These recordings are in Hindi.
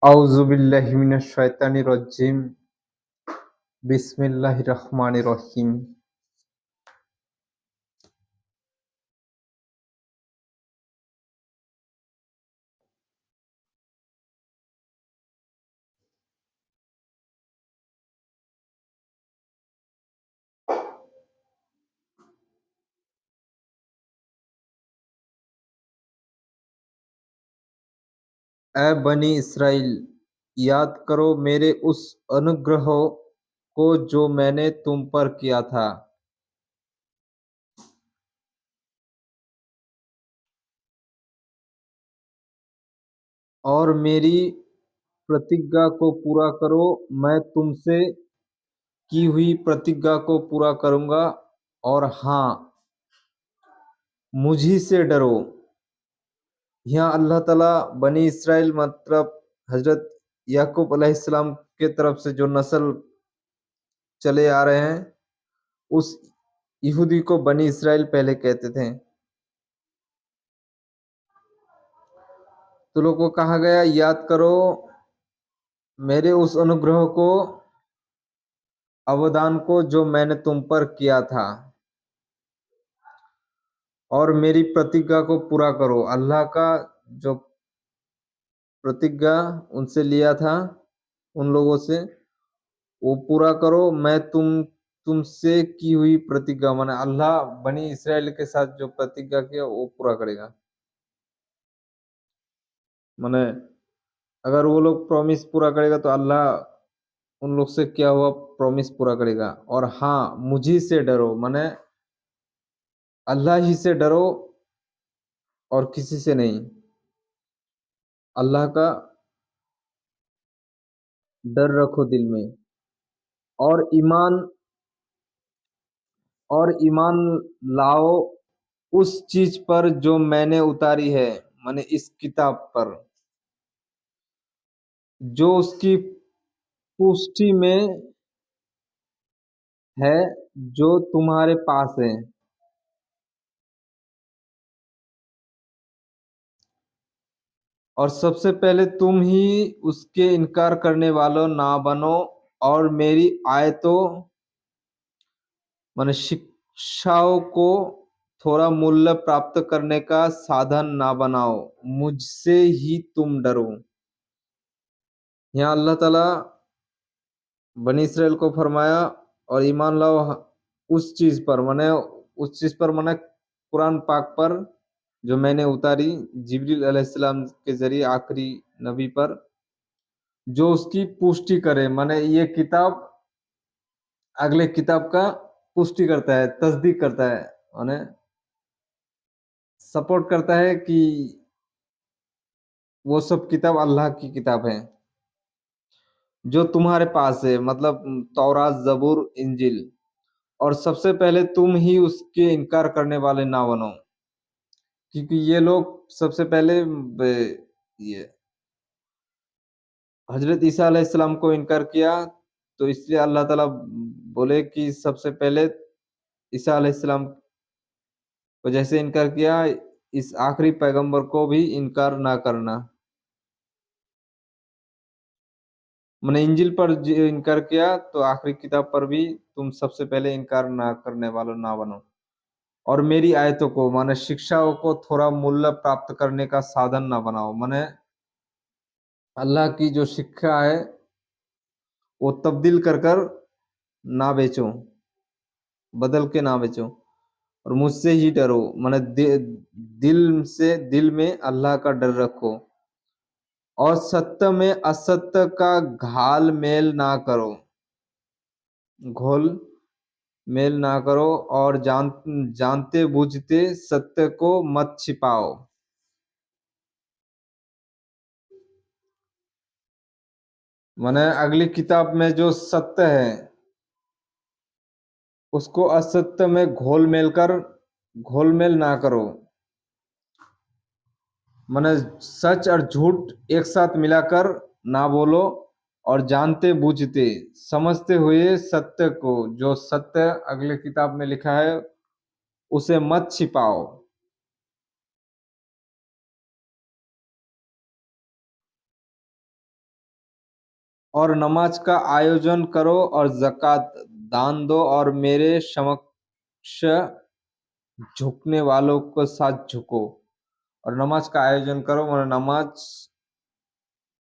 আউযু বিল্লাহি মিনাশ শাইতানির রাজ্জিম। বিসমিল্লাহির রহমানির রহিম। ए बनी इसराइल, याद करो मेरे उस अनुग्रह को जो मैंने तुम पर किया था, और मेरी प्रतिज्ञा को पूरा करो। मैं तुमसे की हुई प्रतिज्ञा को पूरा करूँगा, और हाँ, मुझी से डरो। यहाँ अल्लाह ताला बनी इसराइल मतलब हज़रत याकूब अलैहिस्सलाम के तरफ से जो नस्ल चले आ रहे हैं, उस यहूदी को बनी इसराइल पहले कहते थे। तो लोगों को कहा गया, याद करो मेरे उस अनुग्रह को, अवदान को जो मैंने तुम पर किया था, और मेरी प्रतिज्ञा को पूरा करो। अल्लाह का जो प्रतिज्ञा उनसे लिया था, उन लोगों से, वो पूरा करो। मैं तुमसे की हुई प्रतिज्ञा, माने अल्लाह बनी इसराइल के साथ जो प्रतिज्ञा किया वो पूरा करेगा। माने अगर वो लोग प्रॉमिस पूरा करेगा तो अल्लाह उन लोग से क्या हुआ प्रॉमिस पूरा करेगा। और हाँ, मुझी से डरो, माने अल्लाह ही से डरो और किसी से नहीं। अल्लाह का डर रखो दिल में, और ईमान लाओ उस चीज पर जो मैंने उतारी है, माने इस किताब पर, जो उसकी पुष्टि में है, जो तुम्हारे पास है। और सबसे पहले तुम ही उसके इनकार करने वालों ना बनो, और मेरी आयतों माने शिक्षाओं को थोड़ा मूल्य प्राप्त करने का साधन ना बनाओ। मुझसे ही तुम डरो। यहाँ अल्लाह ताला बनी इसराइल को फरमाया, और ईमान लाओ उस चीज पर, माने उस चीज पर, माने कुरान पाक पर, जो मैंने उतारी जिब्रील अलैहिस्सलाम के जरिए आखिरी नबी पर, जो उसकी पुष्टि करे। माने ये किताब अगले किताब का पुष्टि करता है, तस्दीक करता है, माने सपोर्ट करता है कि वो सब किताब अल्लाह की किताब है जो तुम्हारे पास है, मतलब तौरात, जबूर, इंजिल। और सबसे पहले तुम ही उसके इनकार करने वाले ना बनो, क्योंकि ये लोग सबसे पहले ये हजरत ईसा अलैहिस्सलाम को इनकार किया, तो इसलिए अल्लाह ताला बोले कि सबसे पहले ईसा अलैहिस्सलाम को जैसे इनकार किया, इस आखिरी पैगंबर को भी इनकार ना करना। मैंने इंजिल पर इनकार किया, तो आखिरी किताब पर भी तुम सबसे पहले इनकार ना करने वालों ना बनो। और मेरी आयतों को, माने शिक्षाओं को थोड़ा मूल्य प्राप्त करने का साधन ना बनाओ। माने अल्लाह की जो शिक्षा है वो तब्दील कर कर ना बेचो, बदल के ना बेचो। और मुझसे ही डरो, माने दिल में अल्लाह का डर रखो, और सत्य में असत्य का घाल मेल ना करो, घोल मेल ना करो, और जानते बूझते सत्य को मत छिपाओ। माने अगली किताब में जो सत्य है उसको असत्य में घोल मेल ना करो। माने सच और झूठ एक साथ मिलाकर ना बोलो, और जानते बूझते समझते हुए सत्य को, जो सत्य अगले किताब में लिखा है, उसे मत छिपाओ। और नमाज का आयोजन करो और ज़कात दान दो और मेरे समक्ष झुकने वालों के साथ झुको। और नमाज का आयोजन करो मतलब नमाज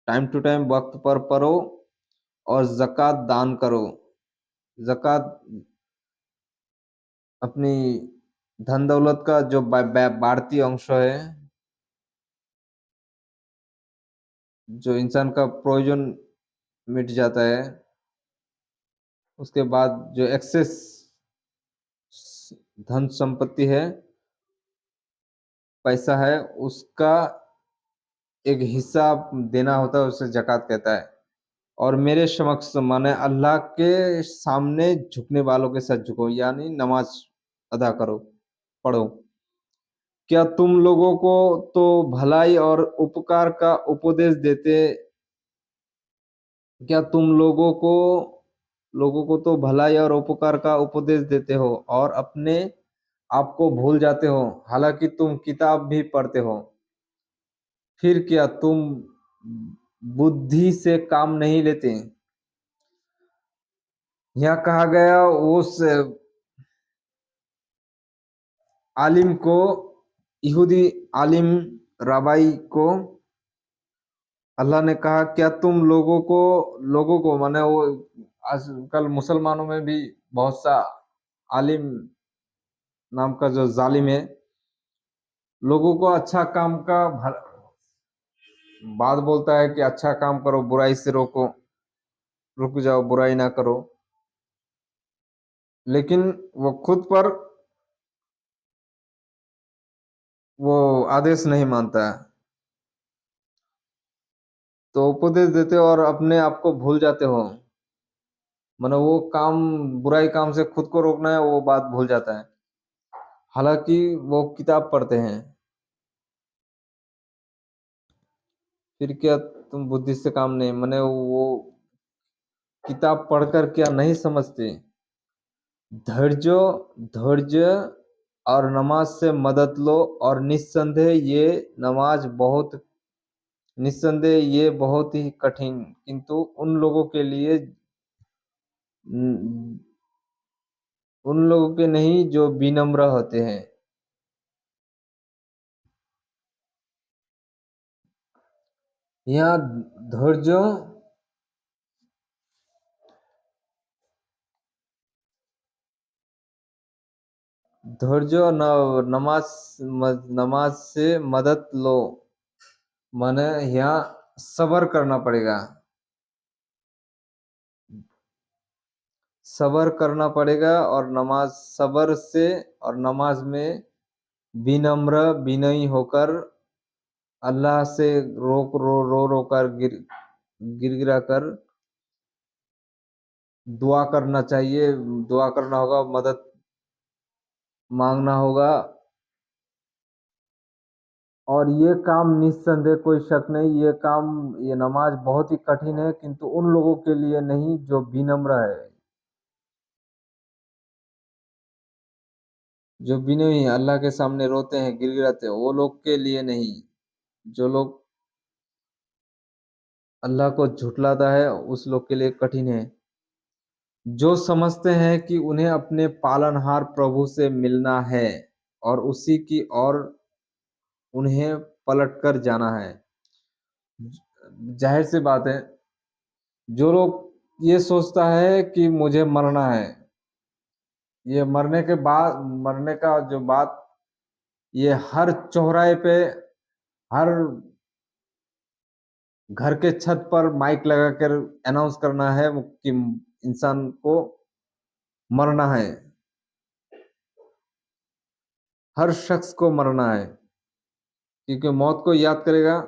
टाइम टू टाइम वक्त पर पढ़ो और ज़कात दान करो। ज़कात अपनी धन दौलत का जो बढ़ती अंश है, जो इंसान का प्रयोजन मिट जाता है, उसके बाद जो एक्सेस धन संपत्ति है, पैसा है, उसका एक हिस्सा देना होता है, उसे ज़कात कहता है। और मेरे समक्ष माने अल्लाह के सामने झुकने वालों के साथ झुको, यानी नमाज अदा करो, पढ़ो। क्या तुम लोगों को तो भलाई और उपकार का उपदेश देते, क्या तुम लोगों को तो भलाई और उपकार का उपदेश देते हो और अपने आप को भूल जाते हो, हालांकि तुम किताब भी पढ़ते हो। फिर क्या तुम बुद्धि से काम नहीं लेते। यहाँ कहा गया उस आलिम को, यहूदी आलिम रबाई को अल्लाह ने कहा, क्या तुम लोगों को माने वो आजकल मुसलमानों में भी बहुत सा आलिम नाम का जो जालिम है, लोगों को अच्छा काम का बात बोलता है कि अच्छा काम करो, बुराई से रुक जाओ, बुराई ना करो, लेकिन वो खुद पर वो आदेश नहीं मानता है। तो उपदेश देते हो और अपने आप को भूल जाते हो, मतलब वो काम, बुराई काम से खुद को रोकना है, वो बात भूल जाता है, हालांकि वो किताब पढ़ते हैं। फिर क्या तुम बुद्धि से काम नहीं, माने वो किताब पढ़कर क्या नहीं समझते। धैर्य धैर्य और नमाज से मदद लो और निस्संदेह ये बहुत ही कठिन, किंतु न- उन लोगों के नहीं जो विनम्र होते हैं। यहाँ धैर्य धैर्य और नमाज से मदद लो, माने यहाँ सबर करना पड़ेगा, सबर करना पड़ेगा। और सबर से और नमाज में विनम्र विनयी होकर अल्लाह से रो कर गिरा कर दुआ करना चाहिए, दुआ करना होगा, मदद मांगना होगा। और ये काम निस्संदेह कोई शक नहीं, ये नमाज बहुत ही कठिन है, किंतु उन लोगों के लिए नहीं जो विनम्र है, जो विनयी है, अल्लाह के सामने रोते हैं, गिड़गिड़ाते हैं, वो लोग के लिए नहीं। जो लोग अल्लाह को झुठलाता है, उस लोग के लिए कठिन है। जो समझते हैं कि उन्हें अपने पालनहार प्रभु से मिलना है और उसी की ओर उन्हें पलटकर जाना है। जाहिर सी बात है, जो लोग ये सोचता है कि मुझे मरना है, ये मरने का जो बात, ये हर चौराहे पे, हर घर के छत पर माइक लगाकर अनाउंस करना है कि इंसान को मरना है, हर शख्स को मरना है, क्योंकि मौत को याद करेगा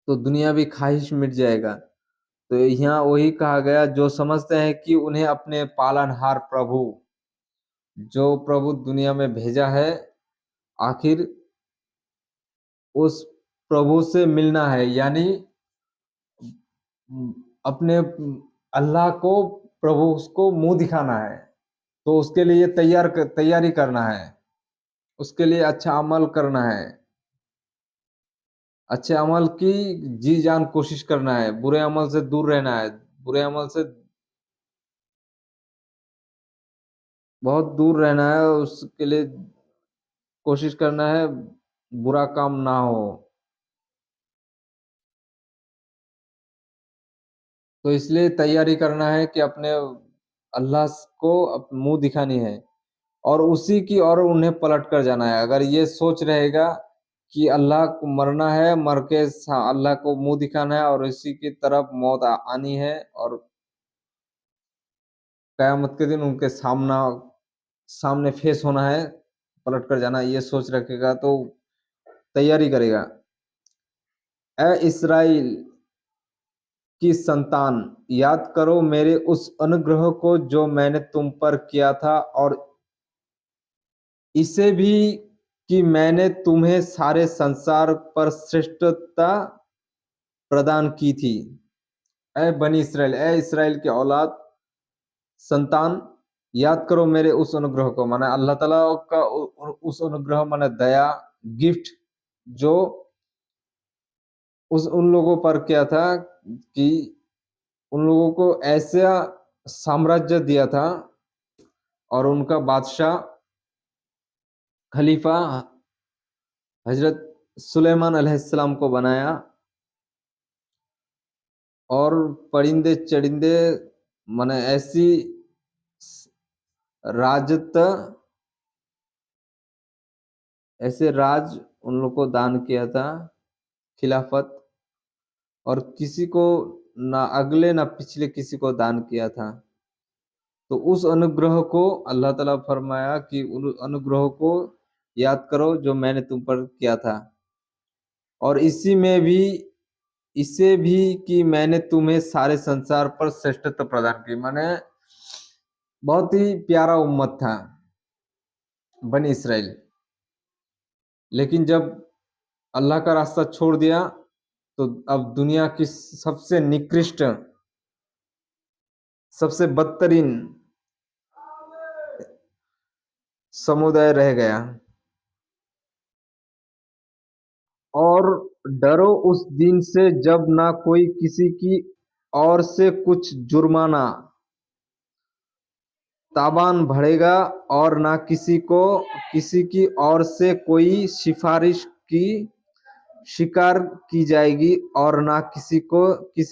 तो दुनियावी ख्वाहिश मिट जाएगा। तो यहाँ वही कहा गया, जो समझते हैं कि उन्हें अपने पालनहार प्रभु, जो प्रभु दुनिया में भेजा है, आखिर उस प्रभु से मिलना है, यानी अपने अल्लाह को, प्रभु उसको मुंह दिखाना है। तो उसके लिए तैयारी करना है, उसके लिए अच्छा अमल करना है। अच्छे अमल की जी जान कोशिश करना है, बुरे अमल से दूर रहना है, बुरे अमल से बहुत दूर रहना है, उसके लिए कोशिश करना है बुरा काम ना हो। तो इसलिए तैयारी करना है कि अपने अल्लाह को मुंह दिखानी है और उसी की ओर उन्हें पलट कर जाना है। अगर ये सोच रहेगा कि अल्लाह को मरना है, मर के अल्लाह को मुंह दिखाना है और इसी की तरफ मौत आनी है और कयामत के दिन उनके सामने फेस होना है, पलट कर जाना है, ये सोच रखेगा तो तैयारी करेगा। ए इसराइल की संतान, याद करो मेरे उस अनुग्रह को जो मैंने तुम पर किया था, और इसे भी कि मैंने तुम्हें सारे संसार पर श्रेष्ठता प्रदान की थी। ए बनी इसराइल, ए इसराइल की औलाद, संतान, याद करो मेरे उस अनुग्रह को, माने अल्लाह ताला का उस अनुग्रह माने दया, गिफ्ट जो उस उन लोगों पर किया था कि उन लोगों को ऐसा साम्राज्य दिया था और उनका बादशाह खलीफा हजरत सुलेमान अलैहिस्सलाम को बनाया, और परिंदे चरिंदे माने ऐसी राजत ऐसे राज उन लोग को दान किया था, खिलाफत, और किसी को ना अगले ना पिछले किसी को दान किया था। तो उस अनुग्रह को अल्लाह ताला फरमाया कि उन अनुग्रह को याद करो जो मैंने तुम पर किया था, और इसे भी कि मैंने तुम्हें सारे संसार पर श्रेष्ठत्व प्रदान की। माने बहुत ही प्यारा उम्मत था बनी इसराइल, लेकिन जब अल्लाह का रास्ता छोड़ दिया तो अब दुनिया की सबसे निकृष्ट, सबसे बदतरीन समुदाय रह गया। और डरो उस दिन से जब ना कोई किसी की ओर से कुछ जुर्माना ताबान भरेगा, और ना किसी की ओर से कोई सिफारिश की शिकार की जाएगी, और ना किसी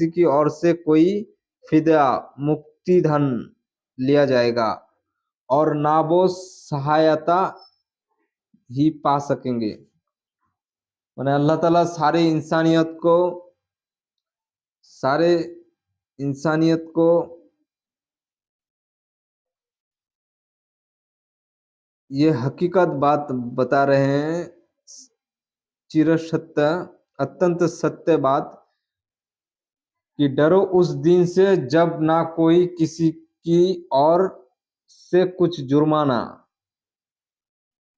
की ओर से कोई फिदया मुक्ति धन लिया जाएगा, और ना वो सहायता ही पा सकेंगे। माने अल्लाह ताला सारे इंसानियत को ये हकीकत बात बता रहे हैं, चिर सत्य, अत्यंत सत्य बात, कि डरो उस दिन से जब ना कोई किसी की ओर से कुछ जुर्माना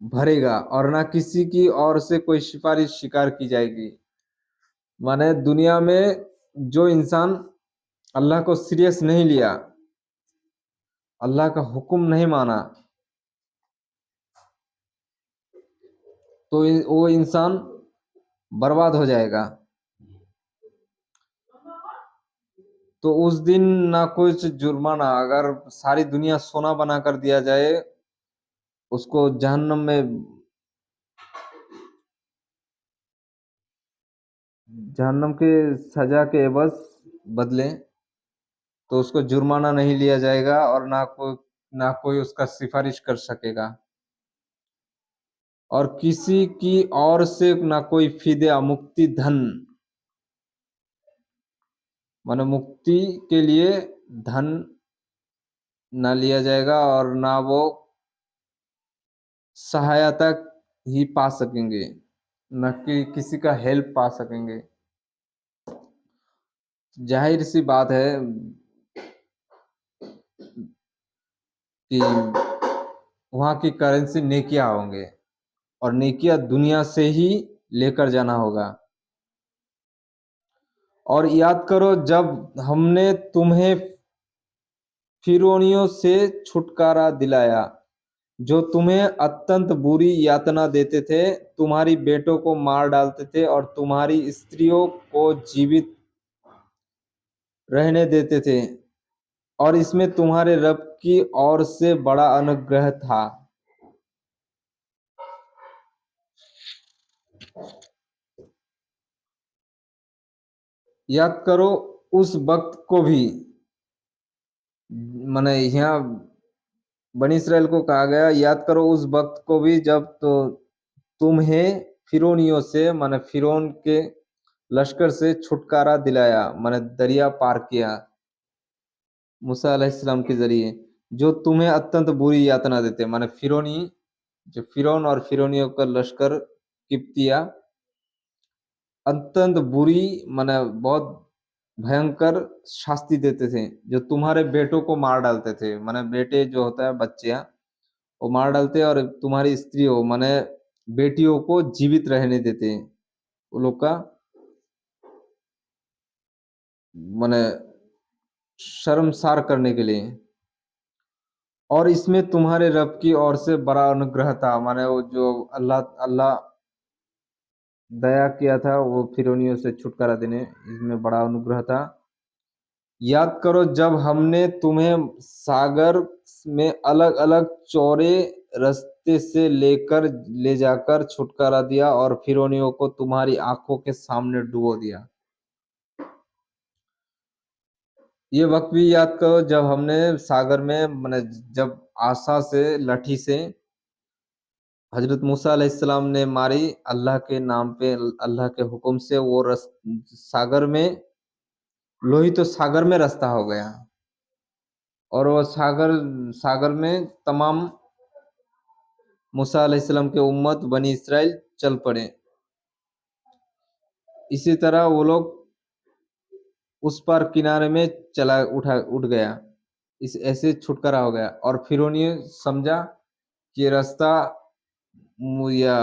भरेगा, और ना किसी की ओर से कोई सिफारिश शिकार की जाएगी। माने दुनिया में जो इंसान अल्लाह को सीरियस नहीं लिया, अल्लाह का हुक्म नहीं माना, तो वो इंसान बर्बाद हो जाएगा। तो उस दिन ना कुछ जुर्माना, अगर सारी दुनिया सोना बना कर दिया जाए, उसको जहन्नम के सजा के एवज बदले, तो उसको जुर्माना नहीं लिया जाएगा, और ना कोई उसका सिफारिश कर सकेगा, और किसी की ओर से ना कोई फिदया मुक्ति धन, माने मुक्ति के लिए धन ना लिया जाएगा, और ना वो सहायता ही पा सकेंगे, न कि किसी का हेल्प पा सकेंगे। जाहिर सी बात है कि वहाँ की करेंसी नेकिया होंगे, और नेकिया दुनिया से ही लेकर जाना होगा। और याद करो जब हमने तुम्हें फिरौनियों से छुटकारा दिलाया, जो तुम्हें अत्यंत बुरी यातना देते थे, तुम्हारी बेटों को मार डालते थे और तुम्हारी स्त्रियों को जीवित रहने देते थे, और इसमें तुम्हारे रब की ओर से बड़ा अनुग्रह था। याद करो उस वक्त को भी, माने यहाँ बनी इसराइल को कहा गया, याद करो उस वक्त को भी जब तो तुम्हें फिरौनियों से, माने फिरौन के लश्कर से छुटकारा दिलाया, माने दरिया पार किया मूसा अलैहिस्सलाम के जरिए, जो तुम्हें अत्यंत बुरी यातना देते, माने फिरौनी, जो फिरौन और फिरौनियों का लश्कर किप्तिया अत्यंत बुरी, माने बहुत भयंकर शास्ति देते थे, जो तुम्हारे बेटों को मार डालते थे, माने बेटे जो होता है बच्चियां, वो मार डालते और तुम्हारी स्त्रियों, माने बेटियों को जीवित रहने देते हैं, वो लोग का माने शर्मसार करने के लिए। और इसमें तुम्हारे रब की ओर से बड़ा अनुग्रह था, माने वो जो अल्लाह अल्लाह दया किया था वो फिरौनियों से छुटकारा देने, इसमें बड़ा अनुग्रह था। याद करो जब हमने तुम्हें सागर में अलग अलग चौड़े रास्ते से लेकर ले जाकर छुटकारा दिया और फिरौनियों को तुम्हारी आंखों के सामने डुबो दिया। ये वक्त भी याद करो जब हमने सागर में, मैंने जब आसा से, लाठी से हजरत मूसा अलैहिस्सलाम ने मारी, अल्लाह के नाम पे, अल्लाह के हुक्म से वो सागर में, लोही तो सागर में रास्ता हो गया, और वो सागर सागर में तमाम मूसा अलैहिस्सलाम के उम्मत बनी इसराइल चल पड़े। इसी तरह वो लोग उस पार किनारे में उठ गया, इस ऐसे छुटकारा हो गया। और फिरौनी समझा कि ये रास्ता या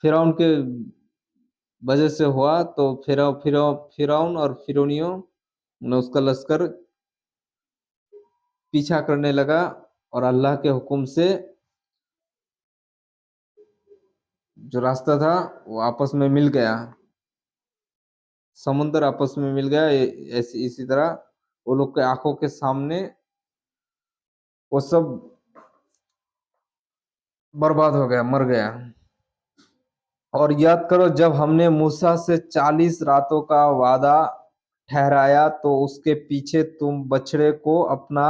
फिरौन के वजह से हुआ, तो फिरौन और फिरौनियों ने उसका लश्कर पीछा करने लगा, और अल्लाह के हुक्म से जो रास्ता था वो आपस में मिल गया, समुद्र आपस में मिल गया। ऐसी इसी तरह वो लोग के आंखों के सामने वो सब बर्बाद हो गया, मर गया। और याद करो जब हमने मूसा से 40 रातों का वादा ठहराया, तो उसके पीछे तुम बछड़े को अपना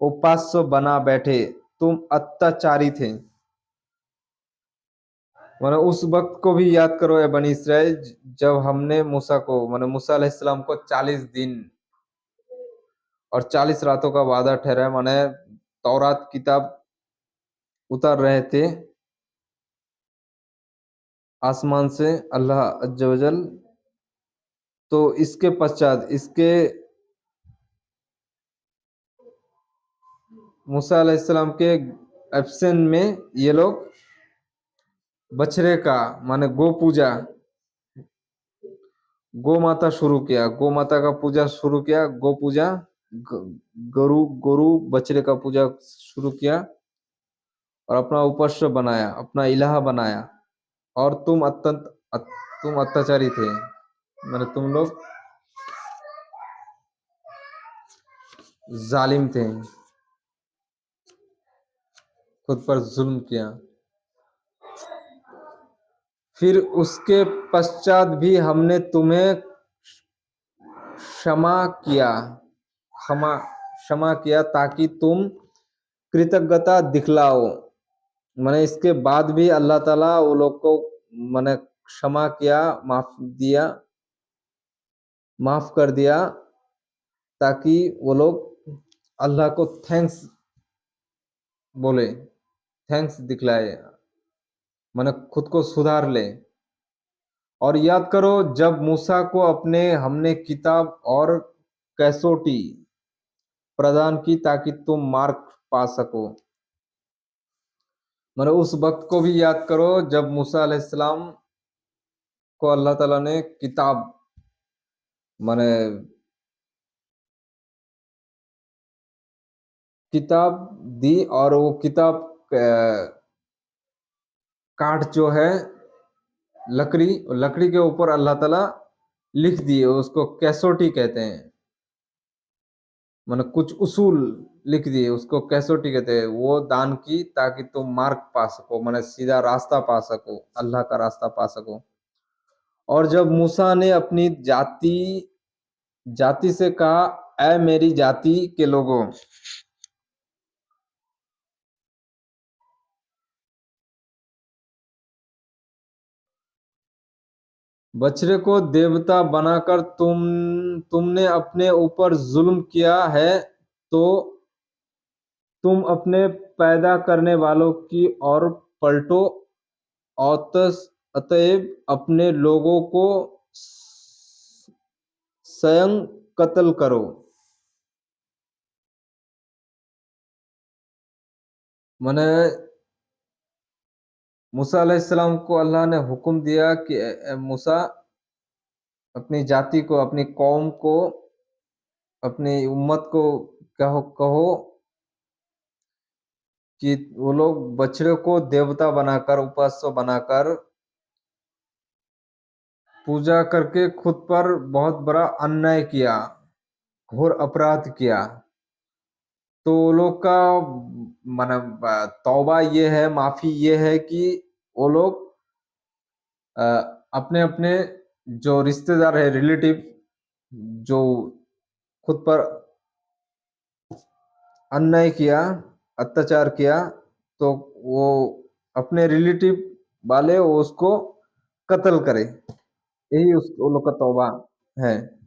उपास्य बना बैठे, तुम अत्याचारी थे। माने उस वक्त को भी याद करो ए बनी इसराइल, जब हमने मूसा को, माने मूसा अलैहिस्सलाम को 40 दिन और 40 रातों का वादा ठहराया, माने तौरात किताब उतर रहे थे आसमान से अल्लाह अज्ज वजल। तो इसके पश्चात, इसके मूसा अलैहिस्सलाम के एब्सेंट में ये लोग बछड़े का, माने गो पूजा, गो माता शुरू किया, गो माता का पूजा शुरू किया, गो पूजा, गरु गरु बछड़े का पूजा शुरू किया, और अपना उपास्य बनाया, अपना इलाहा बनाया। और तुम अत्याचारी थे, माने तुम लोग जालिम थे, खुद पर जुल्म किया। फिर उसके पश्चात भी हमने तुम्हें क्षमा किया, क्षमा क्षमा किया, ताकि तुम कृतज्ञता दिखलाओ। मैंने इसके बाद भी अल्लाह ताला वो लोग को मैंने क्षमा किया, माफ कर दिया, ताकि वो लोग अल्लाह को थैंक्स बोले, थैंक्स दिखलाए, मैंने खुद को सुधार ले। और याद करो जब मूसा को अपने हमने किताब और कसौटी प्रदान की, ताकि तुम मार्ग पा सको। मैंने उस वक्त को भी याद करो जब मूसा अलैहिस्सलाम को अल्लाह ताला ने किताब, माने किताब दी और वो किताब काठ जो है लकड़ी, लकड़ी के ऊपर अल्लाह ताला लिख दिए, उसको कैसोटी कहते हैं। मतलब कुछ उसूल लिख दिए, उसको कैसोटी कहते हैं। वो दान की ताकि तुम मार्ग पा सको, मतलब सीधा रास्ता पा सको, अल्लाह का रास्ता पा सको। और जब मूसा ने अपनी जाति जाति से कहा, ऐ मेरी जाति के लोगों, बछड़े को देवता बनाकर तुमने अपने ऊपर जुल्म किया है, तो तुम अपने पैदा करने वालों की ओर पलटो, अतएव अपने लोगों को स्वयं कत्ल करो। माने मूसा अलैहिस्सलाम को अल्लाह ने हुक्म दिया कि मूसा, अपनी जाति को, अपनी कौम को, अपनी उम्मत को कहो कि वो लोग बछड़े को देवता बनाकर, उपास्य बनाकर पूजा करके खुद पर बहुत बड़ा अन्याय किया, घोर अपराध किया। तो वो लोग का मतलब तौबा ये है, माफी ये है कि वो लोग अपने अपने जो रिश्तेदार है, रिलेटिव, जो खुद पर अन्याय किया, अत्याचार किया, तो वो अपने रिलेटिव वाले वो उसको कत्ल करे। यही उस वो लोग का तौबा है।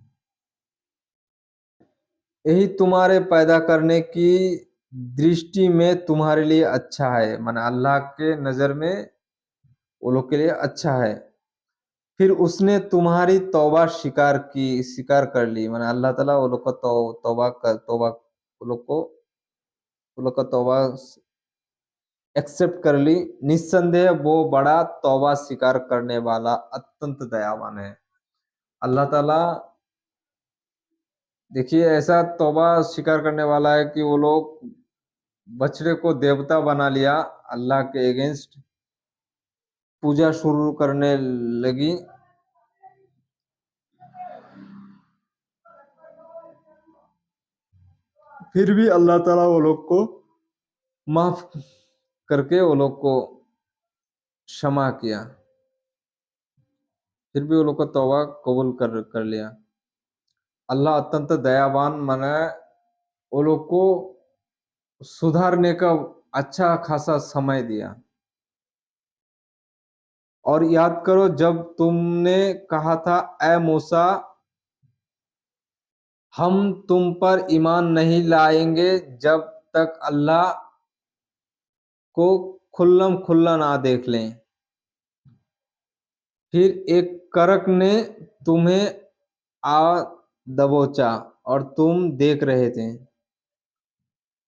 यही तुम्हारे पैदा करने की दृष्टि में तुम्हारे लिए अच्छा है, माने अल्लाह के नजर में वो लोग के लिए अच्छा है। फिर उसने तुम्हारी तौबा स्वीकार कर ली, माने अल्लाह ताला वो लोग का तौबा वो लोग का तौबा एक्सेप्ट कर ली। निस्संदेह वो बड़ा तौबा स्वीकार करने वाला, अत्यंत दयावान है। अल्लाह ताला देखिए ऐसा तौबा स्वीकार करने वाला है कि वो लोग बछड़े को देवता बना लिया, अल्लाह के अगेंस्ट पूजा शुरू करने लगी। फिर भी अल्लाह ताला वो लोग को माफ करके वो लोग को क्षमा किया। फिर भी वो लोग को तौबा कबूल कर लिया। अल्लाह अत्यंत दयावान, माने वो लोग को सुधारने का अच्छा खासा समय दिया। और याद करो जब तुमने कहा था, ए मूसा, हम तुम पर ईमान नहीं लाएंगे जब तक अल्लाह को खुल्लम खुल्ला ना देख लें। फिर एक करक ने तुम्हें आ दबोचा और तुम देख रहे थे।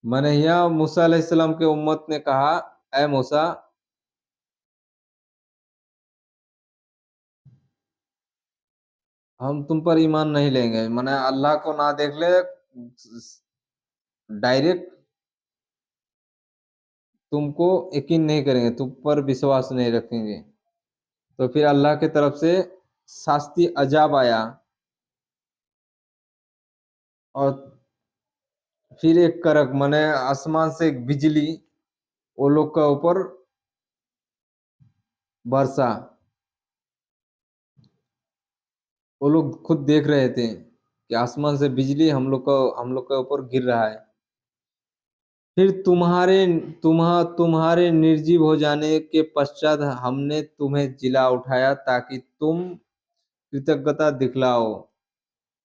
मनहिया मूसा अलैहिस्सलाम के उम्मत ने कहा, ए मूसा, हम तुम पर ईमान नहीं लेंगे, माने अल्लाह को ना देख ले, डायरेक्ट तुमको यकीन नहीं करेंगे, तुम पर विश्वास नहीं रखेंगे। तो फिर अल्लाह की तरफ से शास्ति अजाब आया, और फिर एक करक माने आसमान से एक बिजली वो लोग का ऊपर बरसा। वो लोग खुद देख रहे थे कि आसमान से बिजली हम लोग के ऊपर गिर रहा है। फिर तुम्हारे निर्जीव हो जाने के पश्चात हमने तुम्हें जिला उठाया ताकि तुम कृतज्ञता दिखलाओ।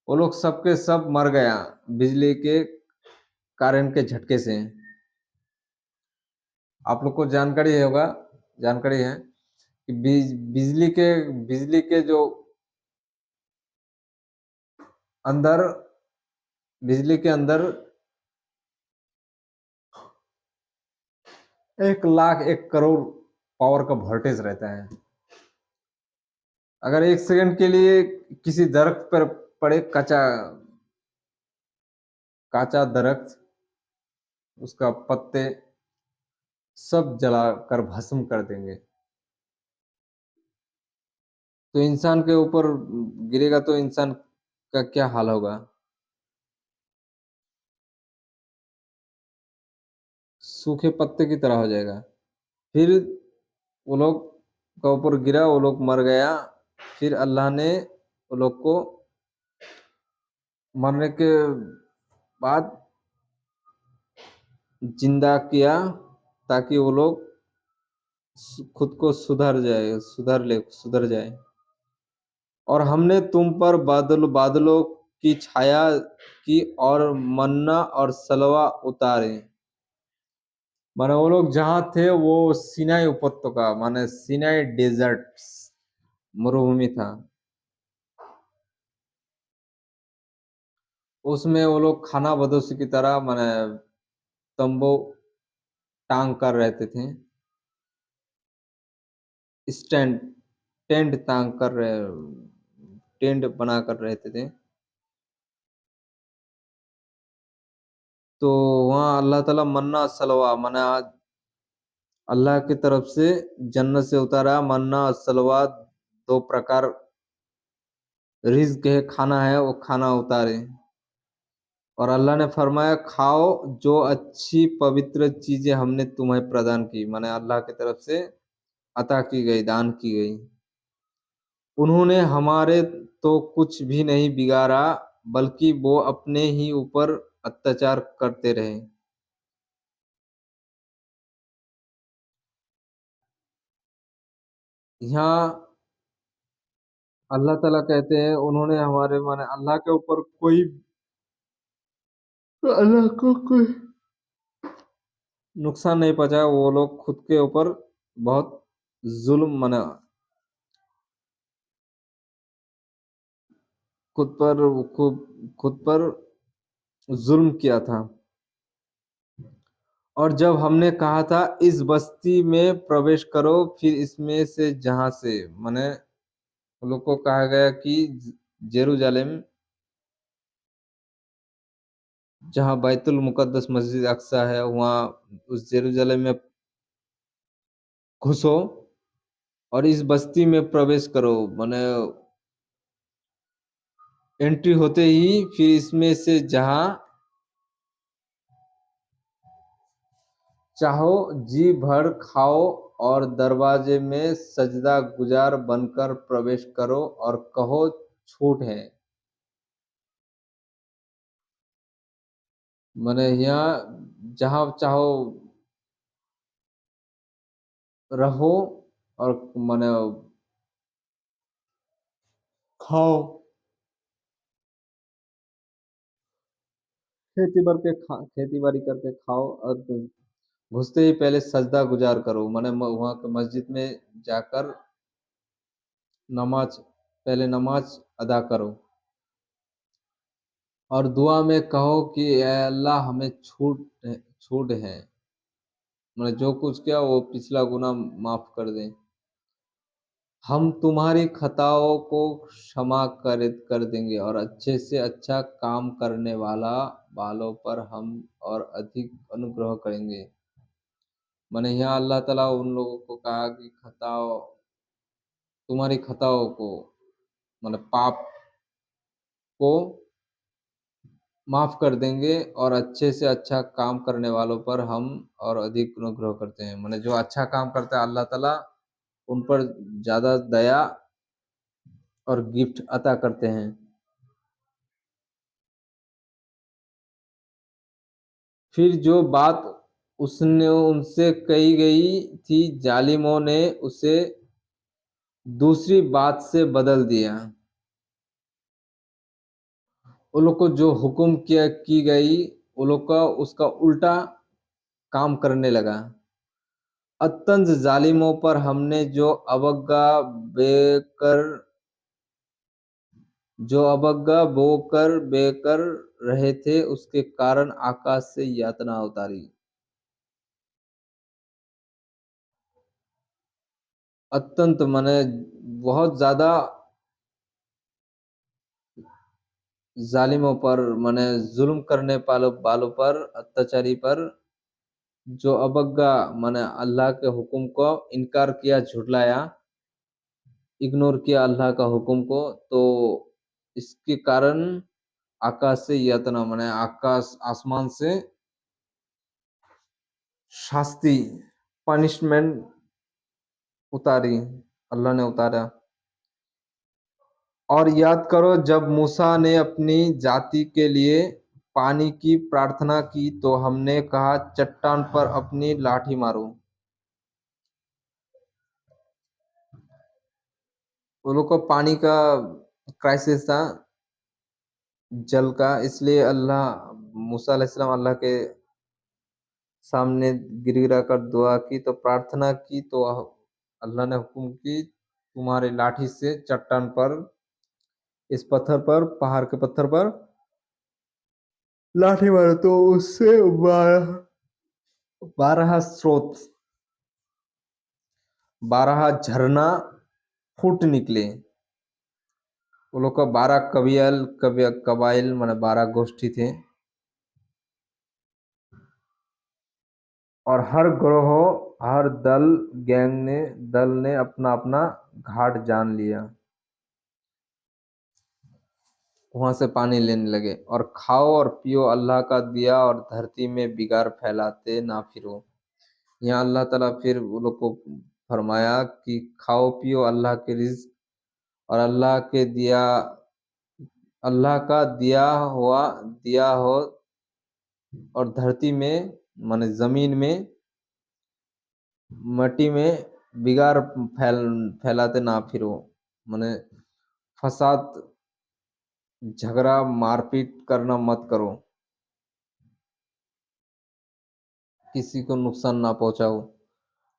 वो लोग सबके सब मर गया बिजली के कारण के झटके से। आप लोग को जानकारी है कि बिजली के जो अंदर बिजली के अंदर 1 लाख 1 करोड़ पावर का वोल्टेज रहता है। अगर 1 सेकंड के लिए किसी दरख्त पर पड़े, कच्चा कच्चा दरख्त, उसका पत्ते सब जलाकर भस्म कर देंगे। तो इंसान के ऊपर गिरेगा तो इंसान का क्या हाल होगा? सूखे पत्ते की तरह हो जाएगा। फिर वो लोग का ऊपर गिरा, वो लोग मर गया। फिर अल्लाह ने वो लोग को मरने के बाद जिंदा किया, ताकि वो लोग खुद को सुधर जाए। और हमने तुम पर बादलों की छाया की और मन्ना और सलवा उतारे। माने वो लोग जहाँ थे वो सिनाई उपत्यका, माने सिनाई डेजर्ट, मरुभूमि था। उसमें वो लोग खाना बदोशी की तरह माने तंबू टांग कर रहते थे। स्टैंड टेंट तांग कर रहे टेंट बना कर रहते थे। तो वहाँ अल्लाह ताला मन्ना सलवा माने अल्लाह की तरफ से जन्नत से उतारा मन्ना और सलवा, दो प्रकार रिज्क है, खाना है, वो खाना उतारे। और अल्लाह ने फरमाया खाओ जो अच्छी पवित्र चीजें हमने तुम्हें प्रदान की, माने अल्लाह की तरफ से अता की गई, दान की गई। उन्होंने हमारे तो कुछ भी नहीं बिगाड़ा, बल्कि वो अपने ही ऊपर अत्याचार करते रहे। यहाँ अल्लाह ताला कहते हैं उन्होंने हमारे माने अल्लाह के ऊपर कोई अल्लाह को कोई नुकसान नहीं पहुंचाया। वो लोग खुद के ऊपर बहुत जुल्म माना, खुद पर खुद खुद पर जुल्म किया था। और जब हमने कहा था इस बस्ती में प्रवेश करो, फिर इसमें से जहां से माने उन लोग को कहा गया कि जेरूजालेम, जहाँ बैतुल मुकद्दस मस्जिद अक्सा है, वहाँ उस जेरूजालेम में घुसो और इस बस्ती में प्रवेश करो। माने एंट्री होते ही फिर इसमें से जहाँ चाहो जी भर खाओ और दरवाजे में सजदा गुजार बनकर प्रवेश करो और कहो छूट है। माने यहाँ जहाँ चाहो रहो और माने खाओ, खेती बाड़ी करके खाओ और घुसते ही पहले सजदा गुजार करो, माने वहाँ के मस्जिद में जाकर नमाज, पहले नमाज अदा करो और दुआ में कहो कि ए अल्लाह हमें छूट है, मैंने जो कुछ किया वो पिछला गुनाह माफ कर दे। हम तुम्हारी खताओं को क्षमा कर देंगे और अच्छे से अच्छा काम करने वालों पर हम और अधिक अनुग्रह करेंगे। मैंने यहाँ अल्लाह ताला उन लोगों को कहा कि खताओ, तुम्हारी खताओं को मतलब पाप को माफ कर देंगे और अच्छे से अच्छा काम करने वालों पर हम और अधिक अनुग्रह करते हैं। माने जो अच्छा काम करता है अल्लाह ताला उन पर ज्यादा दया और गिफ्ट अता करते हैं। फिर जो बात उसने उनसे कही गई थी, जालिमों ने उसे दूसरी बात से बदल दिया। वो लोग को जो हुक्म किया की गई, वो लोग का उसका उल्टा काम करने लगा। अत्यंत जालिमों पर हमने बेकर जो अवज्ञा बोकर बेकर रहे थे, उसके कारण आकाश से यातना उतारी। अत्यंत माने बहुत ज्यादा जालिमों पर, माने जुल्म करने वालों वालों पर, अत्याचारी पर जो अवज्ञा माने अल्लाह के हुक्म को इनकार किया, झुटलाया, इग्नोर किया अल्लाह का हुक्म को, तो इसके कारण आकाश से यातना माने आकाश आसमान से शास्ति, पनिशमेंट उतारी, अल्लाह ने उतारा। और याद करो जब मूसा ने अपनी जाति के लिए पानी की प्रार्थना की तो हमने कहा चट्टान पर अपनी लाठी मारो। वो लोग को पानी का क्राइसिस था, जल का, इसलिए अल्लाह मूसा अलैहिस्सलाम अल्लाह के सामने गिड़गिड़ा कर दुआ की, तो प्रार्थना की, तो अल्लाह ने हुक्म की तुम्हारे लाठी से चट्टान पर, इस पत्थर पर, पहाड़ के पत्थर पर लाठी मारो, तो उससे 12 स्रोत, 12 झरना फूट निकले। वो लोग का 12 कबाइल माने 12 गोष्ठी थे, और हर ग्रोह, हर दल ने अपना अपना घाट जान लिया। वहां से पानी लेने लगे। और खाओ और पियो अल्लाह का दिया, और धरती में बिगाड़ फैलाते ना फिरो। यहाँ अल्लाह ताला फिर वो लोग को फरमाया कि खाओ पियो अल्लाह के रिज़्क, और अल्लाह का दिया हो, और धरती में माने जमीन में, मट्टी में बिगाड़ फैलाते ना फिरो, माने फसाद, झगड़ा, मारपीट करना मत करो, किसी को नुकसान ना पहुंचाओ।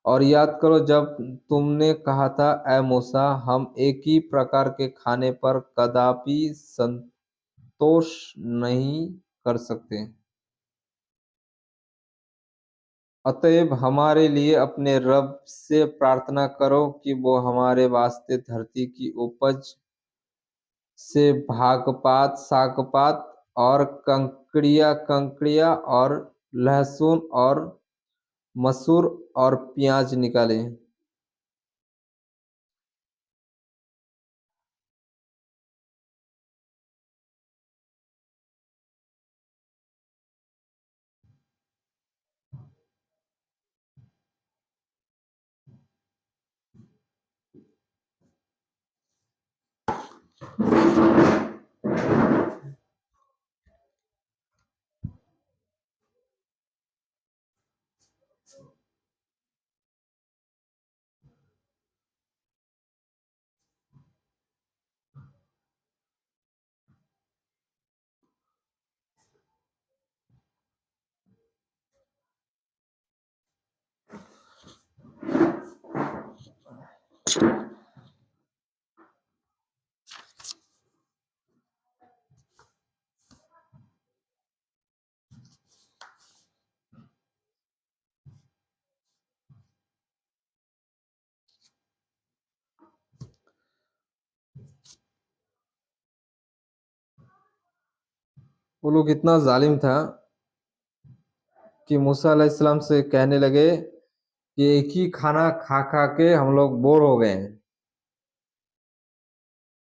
और याद करो जब तुमने कहा था ऐ मूसा हम एक ही प्रकार के खाने पर कदापि संतोष नहीं कर सकते, अतएव हमारे लिए अपने रब से प्रार्थना करो कि वो हमारे वास्ते धरती की उपज से भागपात, सागपात और कंकड़िया और लहसुन और मसूर और प्याज निकाले। वो लोग इतना जालिम था कि मूसा अलैहिस्सलाम से कहने लगे कि एक ही खाना खा खा के हम लोग बोर हो गए हैं,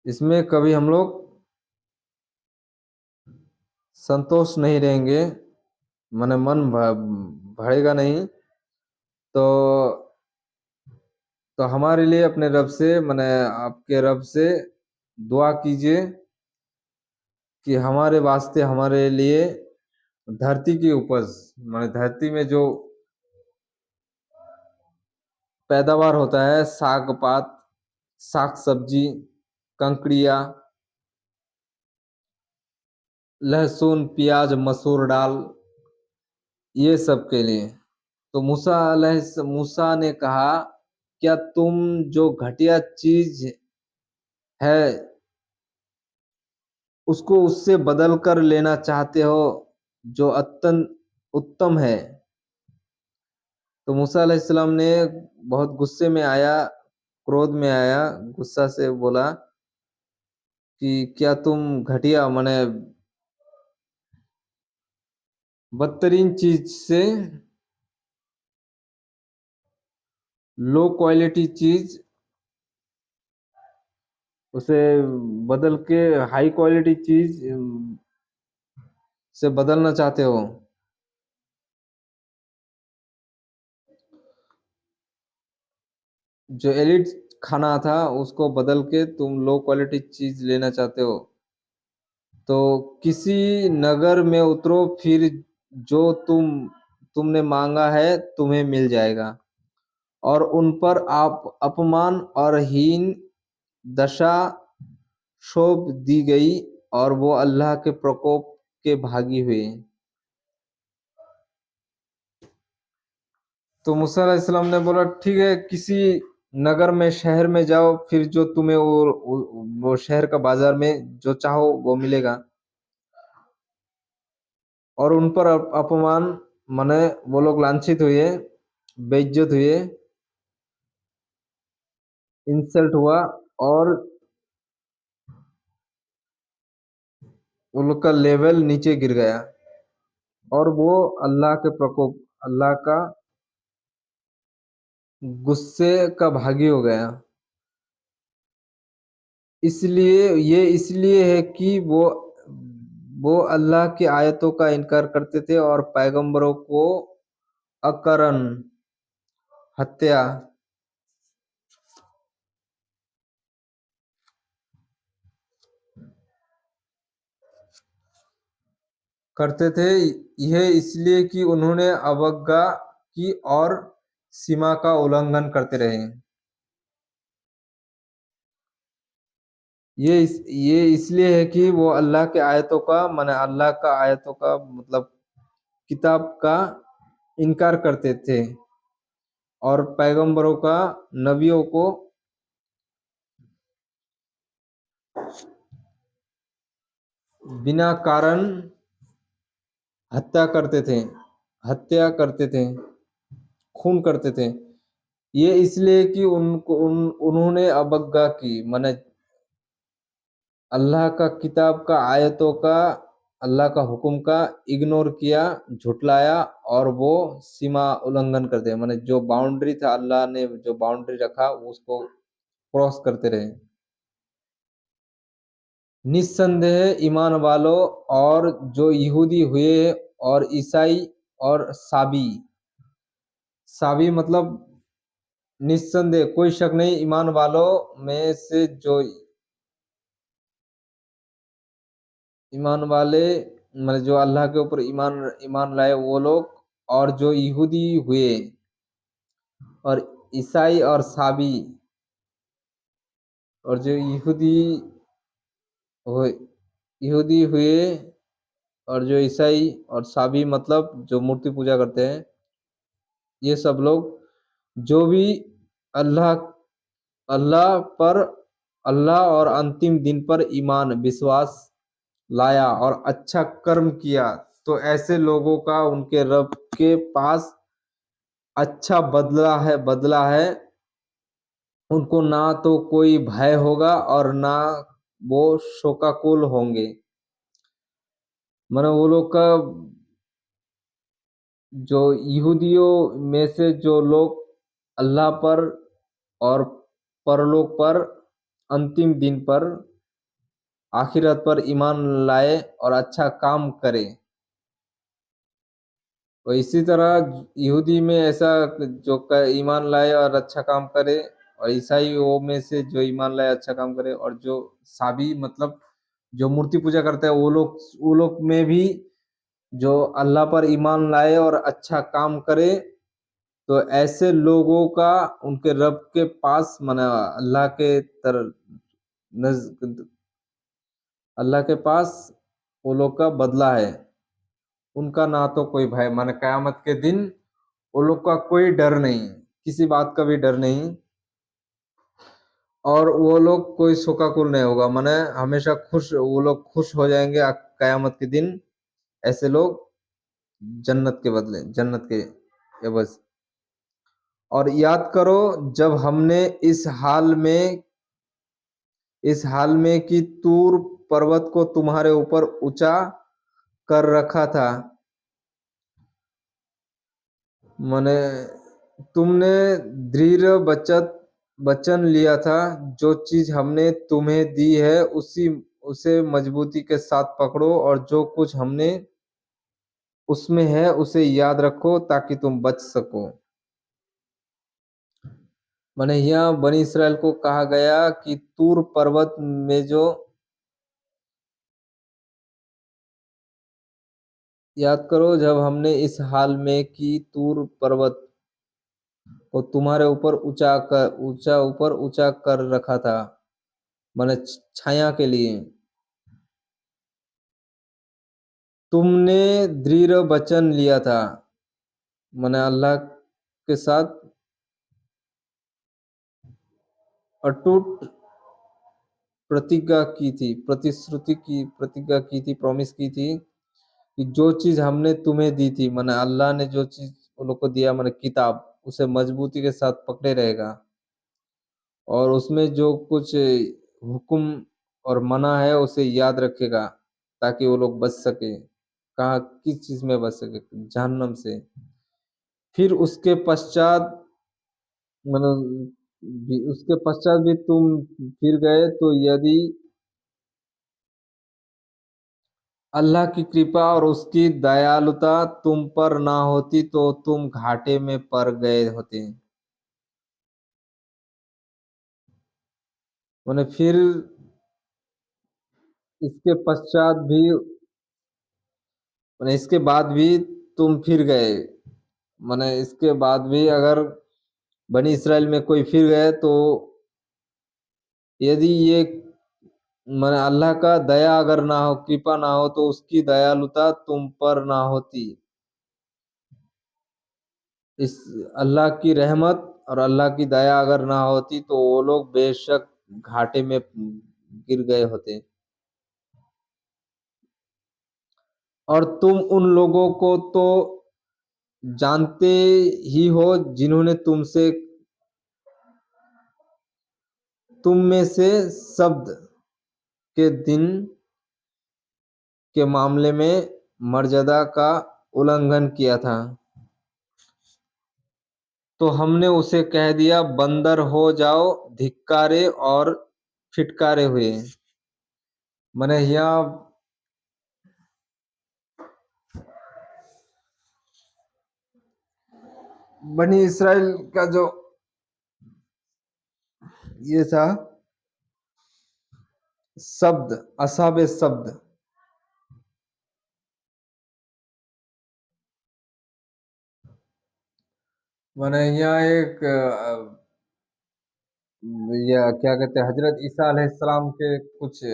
इसमें कभी हम लोग संतोष नहीं रहेंगे, मन मन भरेगा नहीं, तो हमारे लिए अपने रब से माने आपके रब से दुआ कीजिए कि हमारे वास्ते, हमारे लिए धरती की उपज माने धरती में जो पैदावार होता है, साग पात, साग सब्जी, कंकड़िया, लहसुन, प्याज, मसूर दाल, ये सब के लिए। तो मूसा ने कहा क्या तुम जो घटिया चीज है उसको उससे बदल कर लेना चाहते हो जो अत्यंत उत्तम है। तो मूसा अलैहिस्सलाम ने बहुत गुस्से में आया, क्रोध में आया, गुस्सा से बोला कि क्या तुम घटिया माने बदतरीन चीज से लो क्वालिटी चीज उसे बदल के हाई क्वालिटी चीज से बदलना चाहते हो। जो एलिट खाना था उसको बदल के तुम लो क्वालिटी चीज लेना चाहते हो। तो किसी नगर में उतरो, फिर जो तुमने मांगा है तुम्हें मिल जाएगा, और उन पर आप अपमान और हीन दशा शोभ दी गई, और वो अल्लाह के प्रकोप के भागी हुए। तो मूसा अलैहिस्सलाम ने बोला ठीक है, किसी नगर में शहर में जाओ, फिर जो तुम्हें वो शहर का बाजार में जो चाहो वो मिलेगा, और उन पर अपमान माने वो लोग लांछित हुए, बेइज्जत हुए, इंसल्ट हुआ, और उन लोग का लेवल नीचे गिर गया, और वो अल्लाह के प्रकोप, अल्लाह का गुस्से का भागी हो गया। इसलिए है कि वो अल्लाह की आयतों का इनकार करते थे और पैगंबरों को अकरन हत्या करते थे। यह इसलिए कि उन्होंने अवज्ञा की और सीमा का उल्लंघन करते रहे। ये इसलिए है कि वो अल्लाह के आयतों का माने अल्लाह का आयतों का मतलब किताब का इनकार करते थे, और पैगंबरों का, नबियों को बिना कारण हत्या करते थे, हत्या करते थे, खून करते थे। ये इसलिए कि उन्होंने अवज्ञा की, माने अल्लाह का किताब का आयतों का, अल्लाह का हुक्म का इग्नोर किया, झुटलाया, और वो सीमा उल्लंघन करते, माने जो बाउंड्री था, अल्लाह ने जो बाउंड्री रखा उसको क्रॉस करते रहे। निस्संदेह ईमान वालों, और जो यहूदी हुए और ईसाई और साबी, साबी मतलब निस्संदेह कोई शक नहीं, ईमान वालों में से जो ईमान वाले मतलब जो अल्लाह के ऊपर ईमान ईमान लाए वो लोग, और जो यहूदी हुए और ईसाई और साबी, और जो हुए यहूदी हुए और जो ईसाई और साबी मतलब जो मूर्ति पूजा करते हैं, ये सब लोग जो भी अल्लाह अल्लाह पर अल्लाह और अंतिम दिन पर ईमान विश्वास लाया और अच्छा कर्म किया, तो ऐसे लोगों का उनके रब के पास अच्छा बदला है। उनको ना तो कोई भय होगा और ना वो शोकाकुल होंगे। मतलब वो लोग का जो यहूदियों में से जो लोग अल्लाह पर और परलोक पर, अंतिम दिन पर, आखिरत पर ईमान लाए और अच्छा काम करे, तो इसी तरह यहूदी में ऐसा जो ईमान लाए और अच्छा काम करे, और ईसाई वो में से जो ईमान लाए अच्छा काम करे, और जो साबी मतलब जो मूर्ति पूजा करते हैं वो लोग में भी जो अल्लाह पर ईमान लाए और अच्छा काम करे, तो ऐसे लोगों का उनके रब के पास माने नज अल्लाह के पास वो लोग का बदला है। उनका ना तो कोई भय, माने कयामत के दिन वो लोग का कोई डर नहीं, किसी बात का भी डर नहीं, और वो लोग कोई शोकाकुल नहीं होगा, माने हमेशा खुश, वो लोग खुश हो जाएंगे कयामत के दिन। ऐसे लोग जन्नत के बदले, जन्नत के एवज। और याद करो जब हमने इस हाल में कि तूर पर्वत को तुम्हारे ऊपर ऊंचा कर रखा था, माने तुमने दृढ़ वचन लिया था, जो चीज हमने तुम्हें दी है उसे मजबूती के साथ पकड़ो, और जो कुछ हमने उसमें है उसे याद रखो ताकि तुम बच सको। माने यहाँ बनी इसराइल को कहा गया कि तूर पर्वत में जो, याद करो जब हमने इस हाल में कि तूर पर्वत को तुम्हारे ऊपर ऊंचा कर रखा था, माने छाया के लिए। तुमने दृढ़ वचन लिया था, माने अल्लाह के साथ अटूट प्रतिज्ञा की थी, प्रतिज्ञा की थी, प्रॉमिस की थी कि जो चीज हमने तुम्हें दी थी, माने अल्लाह ने जो चीज उन लोग को दिया, माने किताब, उसे मजबूती के साथ पकड़े रहेगा, और उसमें जो कुछ हुक्म और मना है उसे याद रखेगा ताकि वो लोग बच सके। कहा किस चीज में बच सके? जहन्नम से। फिर उसके पश्चात भी तुम फिर गए, तो यदि अल्लाह की कृपा और उसकी दयालुता तुम पर ना होती तो तुम घाटे में पड़ गए होते। मैंने फिर इसके पश्चात भी, मैंने इसके बाद भी तुम फिर गए, मैंने इसके बाद भी अगर बनी इसराइल में कोई फिर गए, तो यदि ये मैंने अल्लाह का दया अगर ना हो, कृपा ना हो, तो उसकी दयालुता तुम पर ना होती, इस अल्लाह की रहमत और अल्लाह की दया अगर ना होती तो वो लोग बेशक घाटे में गिर गए होते। और तुम उन लोगों को तो जानते ही हो जिन्होंने तुम में से शब्द के दिन के मामले में मर्यादा का उल्लंघन किया था, तो हमने उसे कह दिया बंदर हो जाओ, धिक्कारे और फिटकारे हुए। मैंने यहाँ बनी इसराइल का जो ये था शब्द, असाबे शब्द, मैंने यहाँ एक या क्या कहते हैं, हजरत ईसा अलैहिस्सलाम के कुछ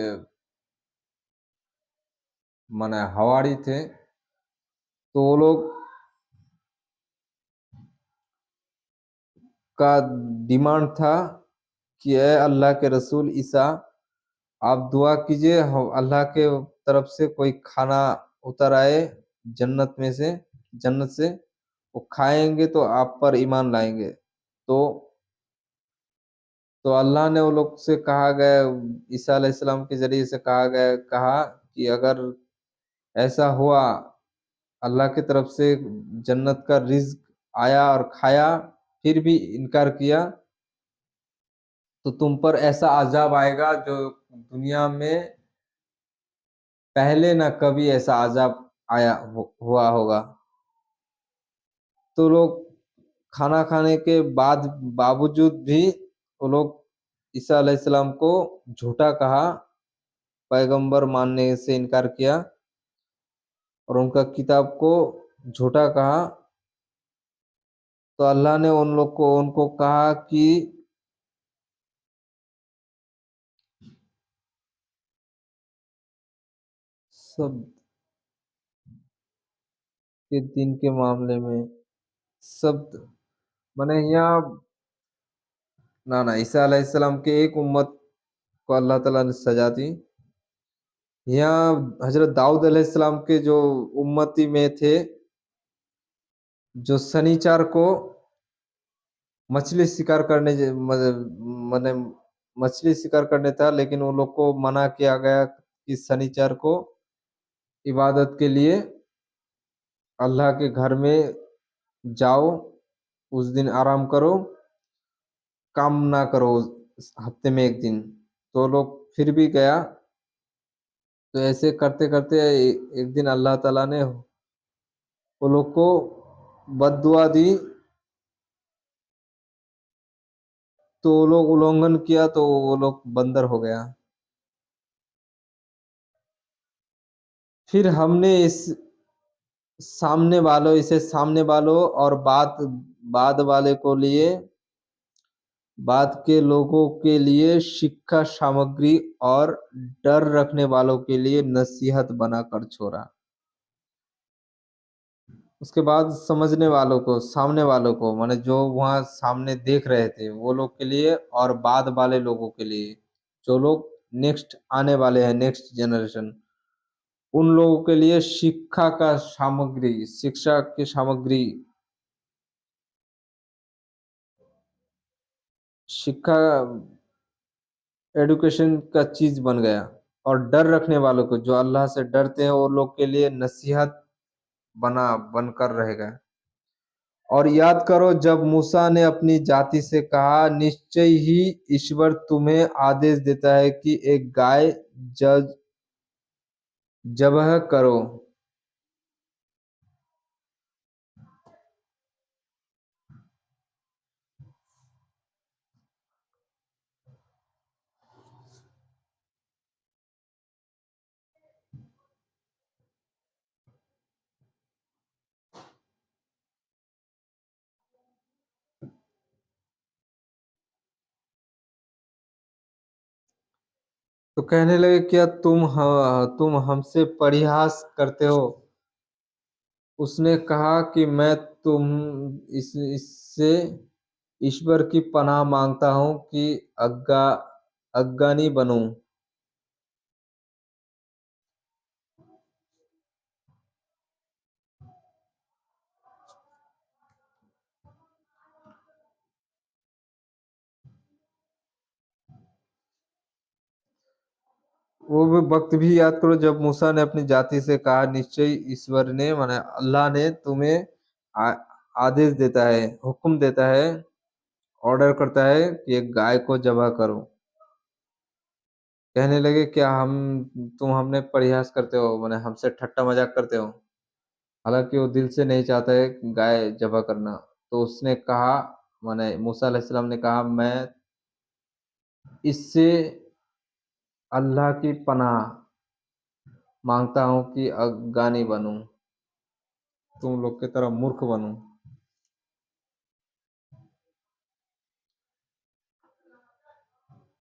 माने हवारी थे, तो वो लोग का डिमांड था कि ए अल्लाह के रसूल ईसा, आप दुआ कीजिए अल्लाह के तरफ से कोई खाना उतर आए जन्नत में से, जन्नत से, वो खाएंगे तो आप पर ईमान लाएंगे। तो अल्लाह ने वो लोग से कहा गया, ईसा अलैहिस्सलाम के जरिए से कहा कि अगर ऐसा हुआ, अल्लाह की तरफ से जन्नत का रिज्क आया और खाया, फिर भी इनकार किया, तो तुम पर ऐसा अजाब आएगा जो दुनिया में पहले ना कभी ऐसा अजाब हुआ होगा। तो लोग खाना खाने के बावजूद भी वो लोग ईसा अलैहिस्सलाम को झूठा कहा, पैगंबर मानने से इनकार किया, और उनका किताब को झूठा कहा। तो अल्लाह ने उनको कहा कि सब के दिन के मामले में शब्द, माने यहाँ ना ना ईसा अलैहिस्सलाम के एक उम्मत को अल्लाह ताला ने सजा दी। यहाँ हजरत दाऊद अलैहिस्सलाम के जो उम्मती में थे, जो शनिचार को मछली शिकार माने मछली शिकार करने था, लेकिन वो लोग को मना किया गया कि शनिचार को इबादत के लिए अल्लाह के घर में जाओ, उस दिन आराम करो, काम ना करो हफ्ते में एक दिन। तो लोग फिर भी गया। तो ऐसे करते करते एक दिन अल्लाह ताला ने वो लोग को बद्दुआ दी। तो वो लोग उल्लंघन किया तो वो लोग बंदर हो गया। फिर हमने इस सामने वालों और बाद वाले को लिए, बाद के लोगों के लिए शिक्षा सामग्री और डर रखने वालों के लिए नसीहत बनाकर छोड़ा। उसके बाद समझने वालों को, सामने वालों को, माने जो वहां सामने देख रहे थे वो लोग के लिए, और बाद वाले लोगों के लिए, जो लोग नेक्स्ट आने वाले हैं, नेक्स्ट जनरेशन, उन लोगों के लिए शिक्षा की सामग्री, शिक्षा, एडुकेशन का चीज बन गया। और डर रखने वालों को, जो अल्लाह से डरते हैं, वो लोग के लिए नसीहत बनकर रहेगा। और याद करो जब मूसा ने अपनी जाति से कहा, निश्चय ही ईश्वर तुम्हें आदेश देता है कि एक गाय जज जबह करो। तो कहने लगे, क्या तुम हमसे परिहास करते हो? उसने कहा कि मैं तुम इससे ईश्वर की पनाह मांगता हूं कि अज्ञानी बनूं। वो भी वक्त भी याद करो जब मूसा ने अपनी जाति से कहा, निश्चय ईश्वर ने, माने अल्लाह ने तुम्हें आ, आदेश देता है, हुक्म देता है, ऑर्डर करता है कि एक गाय को जबह करो। कहने लगे, क्या तुम हमने परिहास करते हो, माने हमसे ठट्टा मजाक करते हो? हालांकि वो दिल से नहीं चाहता है गाय जबह करना। तो उसने कहा, माने मूसा अलैहिस्सलाम ने कहा, मैं इससे अल्लाह की पनाह मांगता हूँ कि अज्ञानी बनूं, तुम लोग की तरह मूर्ख बनूं।